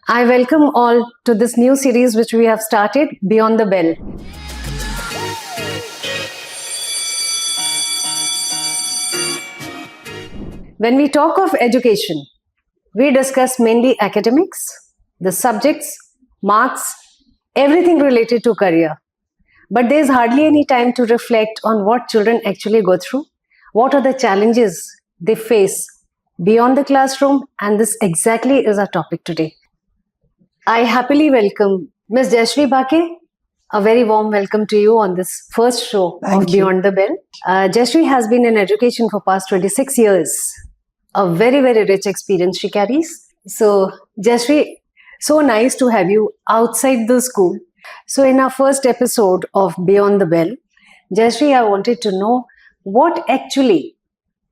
I welcome all to this new series which we have started, Beyond the Bell. When we talk of education, we discuss mainly academics, the subjects, marks, everything related to career. But there is hardly any time to reflect on what children actually go through, what are the challenges they face beyond the classroom, and this exactly is our topic today. I happily welcome Ms. Jayashri Bhake. A very warm welcome to you on this first show of Beyond the Bell. Jayashri has been in education for past 26 years. A very, very rich experience she carries. So, Jayashri, so nice to have you outside the school. So, in our first episode of Beyond the Bell, Jayashri, I wanted to know what actually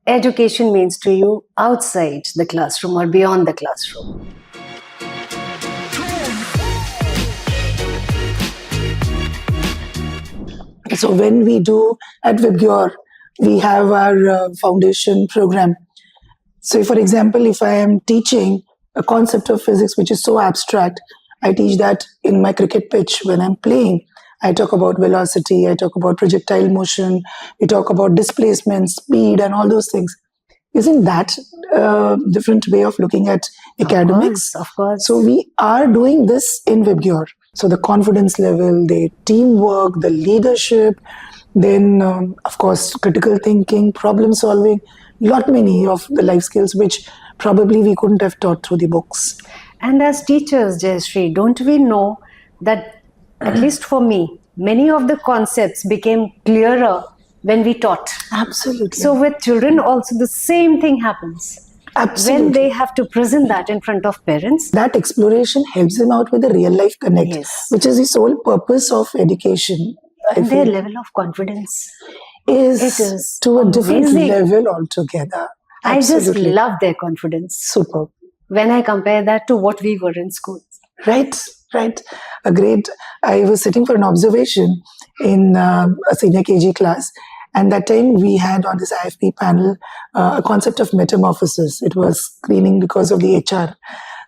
education means to you outside the classroom or beyond the classroom. So when we do at VIBGYOR, we have our foundation program. So for example, if I am teaching a concept of physics which is so abstract, I teach that in my cricket pitch when I'm playing. I talk about velocity, I talk about projectile motion, we talk about displacement, speed and all those things. Isn't that a different way of looking at academics? Of course. So we are doing this in VIBGYOR. So the confidence level, the teamwork, the leadership, then of course critical thinking, problem solving, lot many of the life skills which probably we couldn't have taught through the books. And as teachers, Jayashri, don't we know that, at least for me, many of the concepts became clearer when we taught. Absolutely. So with children also the same thing happens. Absolutely. When they have to present that in front of parents. That exploration helps them out with a real life connect, Yes. which is the sole purpose of education. And their level of confidence is to a different amazing. Level altogether. I just Absolutely. love their confidence. Superb. When I compare that to what we were in school. Right. I was sitting for an observation in a senior KG class. And that time we had on this IFP panel a concept of metamorphosis. It was screening because of the HR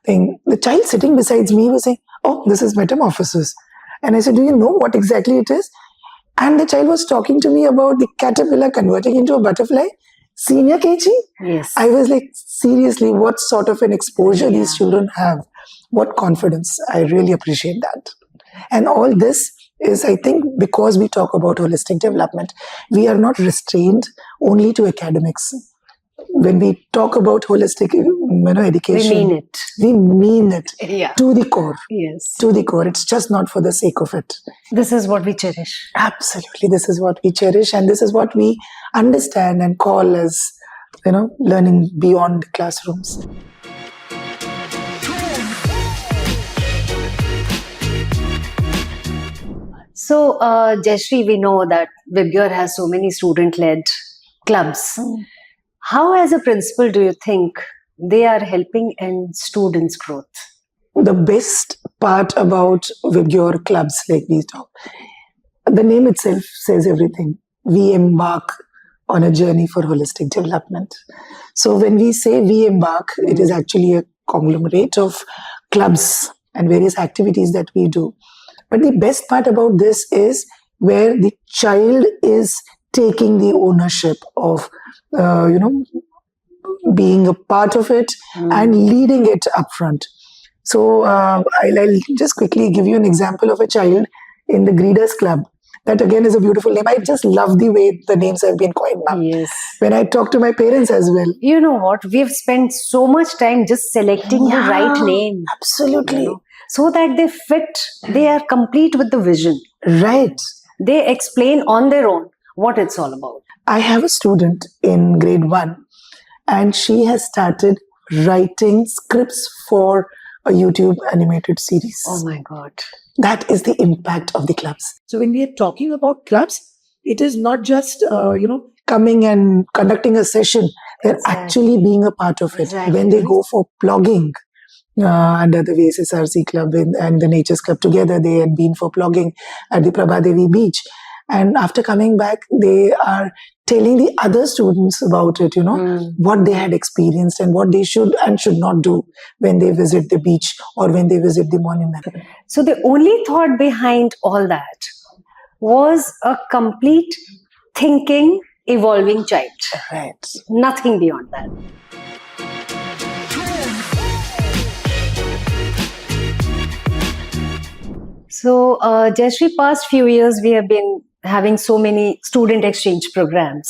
thing. The child sitting beside me was saying, "Oh, this is metamorphosis." And I said, "Do you know what exactly it is?" And the child was talking to me about the caterpillar converting into a butterfly. Senior KG? Yes. I was like, seriously, what sort of an exposure these children have? What confidence. I really appreciate that. And all this is, I think, because we talk about holistic development, we are not restrained only to academics. When we talk about holistic education, we mean it to the core. Yes. To the core. It's just not for the sake of it. This is what we cherish. Absolutely. This is what we cherish, and this is what we understand and call as, learning beyond classrooms. So, Jayashri, we know that VIBGYOR has so many student-led clubs. How, as a principal, do you think they are helping in students' growth? The best part about VIBGYOR clubs, like we talk, the name itself says everything. We embark on a journey for holistic development. So when we say we embark, it is actually a conglomerate of clubs and various activities that we do. But the best part about this is where the child is taking the ownership of, being a part of it and leading it up front. So I'll just quickly give you an example of a child in the Greeders Club. That again is a beautiful name. I just love the way the names have been coined now. Yes. When I talk to my parents as well. You know what? We've spent so much time just selecting the right name. Absolutely. So that they fit, they are complete with the vision. Right. They explain on their own what it's all about. I have a student in grade 1 and she has started writing scripts for a YouTube animated series. Oh my God. That is the impact of the clubs. So when we are talking about clubs, it is not just, coming and conducting a session. They're actually being a part of it. Exactly. When they go for plogging, under the VSSRC club and the Nature's Club together, they had been for plogging at the Prabhadevi beach. And after coming back, they are telling the other students about it, what they had experienced and what they should and should not do when they visit the beach or when they visit the monument. So the only thought behind all that was a complete thinking, evolving child. Right. Nothing beyond that. So, Jayashri, past few years we have been having so many student exchange programs,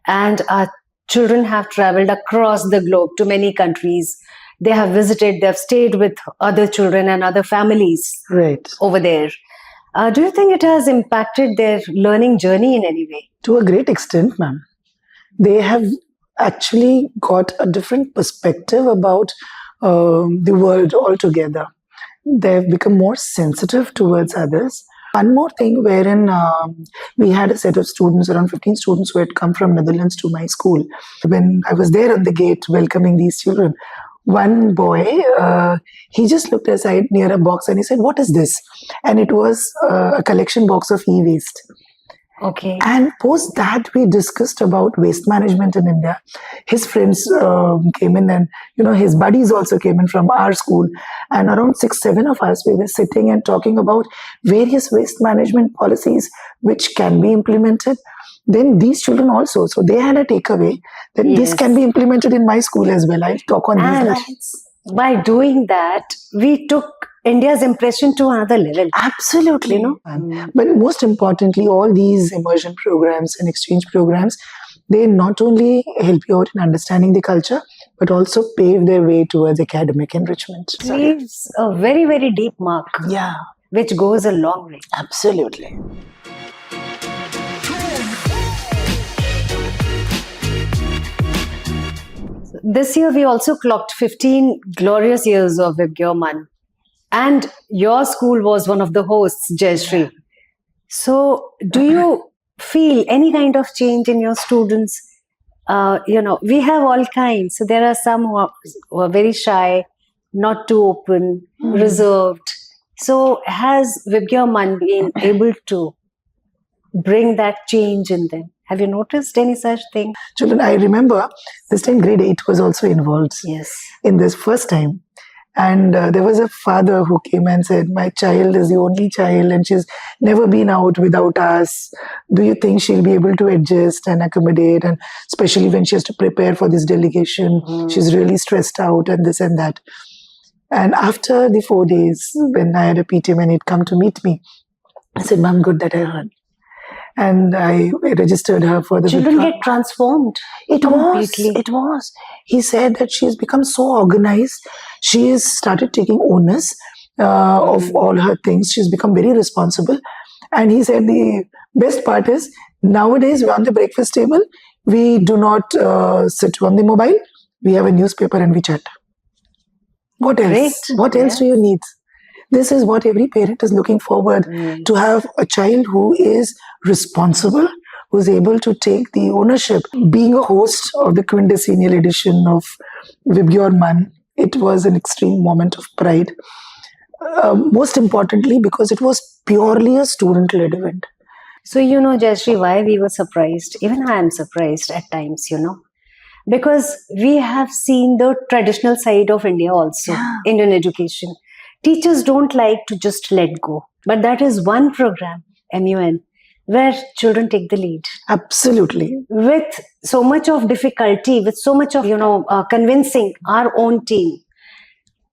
and our children have traveled across the globe to many countries. They have visited, they have stayed with other children and other families Right. over there. Do you think it has impacted their learning journey in any way? To a great extent, ma'am. They have actually got a different perspective about the world altogether. They've become more sensitive towards others. One more thing wherein we had a set of students, around 15 students who had come from Netherlands to my school. When I was there on the gate welcoming these children, one boy, he just looked aside near a box and he said, "What is this?" And it was a collection box of e-waste. Okay. And post that, we discussed about waste management in India. His friends came in, and his buddies also came in from our school. And around 6-7 of us, we were sitting and talking about various waste management policies which can be implemented. Then these children also, so they had a takeaway that this can be implemented in my school as well. I'll talk on these lines. By doing that, we took India's impression to another level. Absolutely. But most importantly, all these immersion programs and exchange programs, they not only help you out in understanding the culture, but also pave their way towards academic enrichment. Leaves a very, very deep mark. Yeah. Which goes a long way. Absolutely. This year, we also clocked 15 glorious years of VIBGYOR Mann. And your school was one of the hosts, Jayashri. So, do you feel any kind of change in your students? We have all kinds. So, there are some who are very shy, not too open, reserved. So, has VIBGYOR Mann been able to bring that change in them? Have you noticed any such thing? Children, I remember this time grade 8 was also involved in this first time. And there was a father who came and said, "My child is the only child and she's never been out without us. Do you think she'll be able to adjust and accommodate? And especially when she has to prepare for this delegation, she's really stressed out and this and that." And after the 4 days, when I had a PT and he'd come to meet me, I said, "Ma'am, good that I heard." And I registered her for the children get transformed. It was. He said that she has become so organized. She has started taking onus of all her things. She's become very responsible. And he said the best part is nowadays on the breakfast table, we do not sit on the mobile. We have a newspaper and we chat. What else? Great. What else do you need? This is what every parent is looking forward to, have a child who is responsible, who is able to take the ownership. Being a host of the quintessential edition of VIBGYOR Mann, it was an extreme moment of pride. Most importantly, because it was purely a student-led event. So, Jayashri, why we were surprised, even I am surprised at times, because we have seen the traditional side of India also, Indian education. Teachers don't like to just let go. But that is one program, MUN, where children take the lead. Absolutely. With so much of difficulty, with so much of, convincing our own team,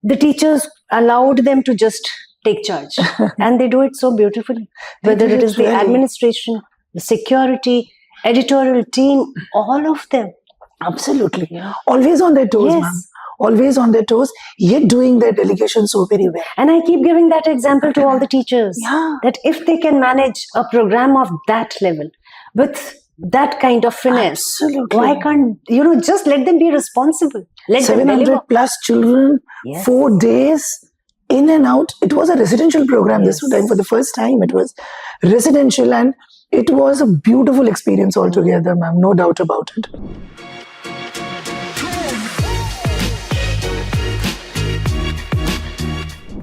the teachers allowed them to just take charge. And they do it so beautifully. Whether it is the administration, the security, editorial team, all of them. Absolutely. Always on their toes, ma'am. Always on their toes, yet doing their delegation so very well. And I keep giving that example to all the teachers. That if they can manage a program of that level with that kind of finesse, why can't, just let them be responsible. Let 700 plus children, 4 days, in and out. It was a residential program this time. For the first time, it was residential, and it was a beautiful experience altogether, ma'am. No doubt about it.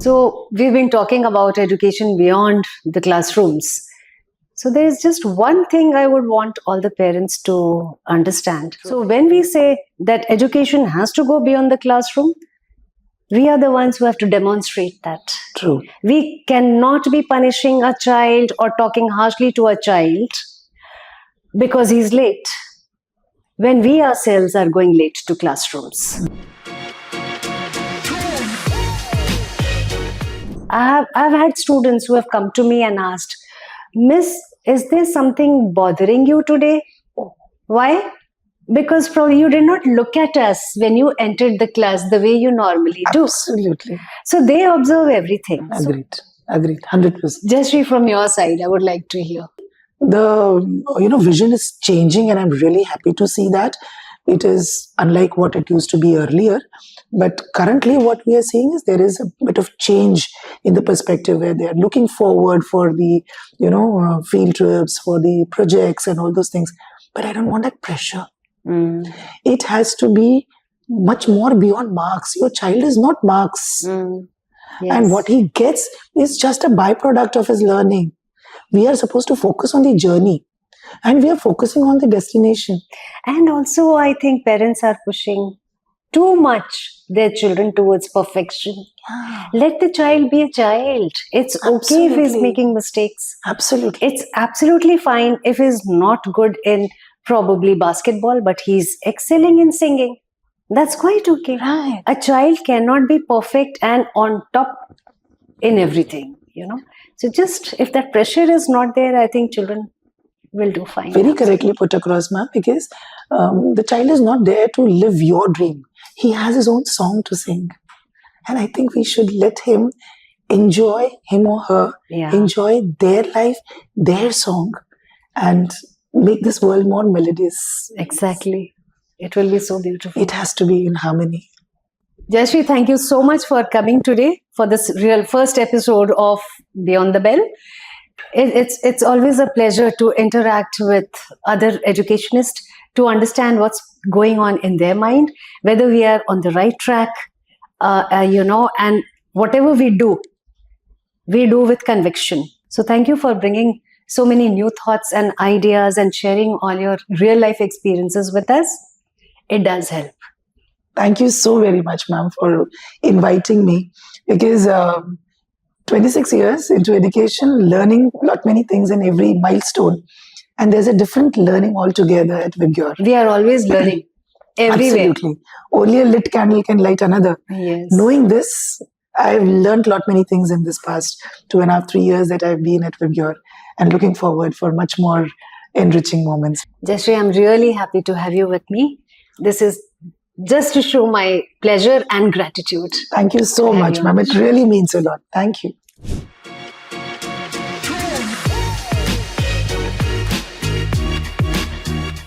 So we've been talking about education beyond the classrooms. So there is just one thing I would want all the parents to understand. So when we say that education has to go beyond the classroom, we are the ones who have to demonstrate that. True. We cannot be punishing a child or talking harshly to a child because he's late, when we ourselves are going late to classrooms. I've had students who have come to me and asked, Miss, is there something bothering you today? Why? Because probably you did not look at us when you entered the class the way you normally do. Absolutely. So they observe everything. Agreed. 100%. Jayashri, from your side, I would like to hear. The vision is changing, and I'm really happy to see that. It is unlike what it used to be earlier. But currently what we are seeing is there is a bit of change in the perspective where they are looking forward for the, field trips, for the projects and all those things. But I don't want that pressure. It has to be much more beyond marks. Your child is not marks. Yes. And what he gets is just a byproduct of his learning. We are supposed to focus on the journey. And we are focusing on the destination. And also, I think parents are pushing too much their children towards perfection. Let the child be a child. It's okay if he's making mistakes. Absolutely. It's absolutely fine if he's not good in probably basketball, but he's excelling in singing. That's quite okay. Right. A child cannot be perfect and on top in everything, So just if that pressure is not there, I think children will do fine. Very correctly put across, ma'am, because the child is not there to live your dream. He has his own song to sing. And I think we should let him enjoy, him or her, enjoy their life, their song, and make this world more melodious. Exactly. It will be so beautiful. It has to be in harmony. Jayashri, thank you so much for coming today for this real first episode of Beyond the Bell. It's always a pleasure to interact with other educationists to understand what's going on in their mind, whether we are on the right track, and whatever we do with conviction. So thank you for bringing so many new thoughts and ideas and sharing all your real life experiences with us. It does help. Thank you so very much, ma'am, for inviting me, because 26 years into education, learning lot many things in every milestone. And there's a different learning altogether at VIBGYOR. We are always learning. Everywhere. Absolutely. Only a lit candle can light another. Yes. Knowing this, I've learned lot many things in this past 2.5, 3 years that I've been at VIBGYOR, and looking forward for much more enriching moments. Jayashri, I'm really happy to have you with me. This is just to show my pleasure and gratitude. Thank you so much, ma'am. It really means a lot. Thank you.